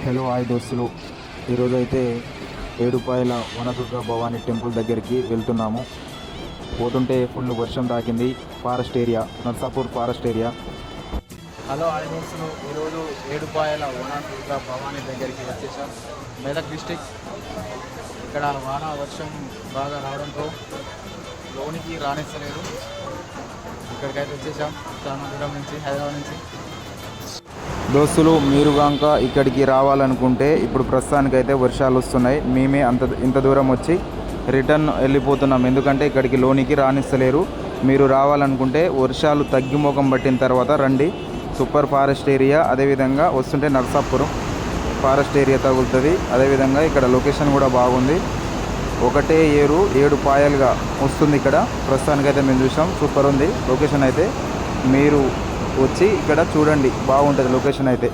Hello hi దోస్తులు. ఈరోజు అయితే ఏడుపాయల వనదుర్గ భవానీ టెంపుల్ దగ్గరికి వెళ్తున్నాము. పోతుంటే ఫుల్ వర్షం తాకింది. Forest area, Narsapur forest area. Hello hi దోస్తులు, ఈరోజు ఏడుపాయల వనదుర్గ భవానీ దగ్గరికి వచ్చేసాం. మెదక్ డిస్టిక్. ఇక్కడ వాన వర్షం బాగా రావడంతో లోనికి రానిస్తలేదు. ఇక్కడికైతే వచ్చేసాం చాలా దూరం నుంచి, హైదరాబాద్ నుంచి. దోస్తులు, మీరు కనుక ఇక్కడికి రావాలనుకుంటే ఇప్పుడు ప్రస్తుతానికైతే వర్షాలు వస్తున్నాయి. మేమే ఇంత దూరం వచ్చి రిటర్న్ వెళ్ళిపోతున్నాం, ఎందుకంటే ఇక్కడికి లోనికి రానిస్తలేరు. మీరు రావాలనుకుంటే వర్షాలు తగ్గిమోకం పట్టిన తర్వాత రండి. సూపర్ ఫారెస్ట్ ఏరియా, అదేవిధంగా వస్తుంటే నర్సాపురం ఫారెస్ట్ ఏరియా తగులుతుంది. అదేవిధంగా ఇక్కడ లొకేషన్ కూడా బాగుంది. ఒకటే ఏరు 7 పాయలుగా వస్తుంది ఇక్కడ. ప్రస్తుతానికైతే మేము చూసాం, సూపర్ ఉంది లొకేషన్ అయితే. మీరు వచ్చి ఇక్కడ చూడండి, బాగుంటుంది లొకేషన్ అయితే.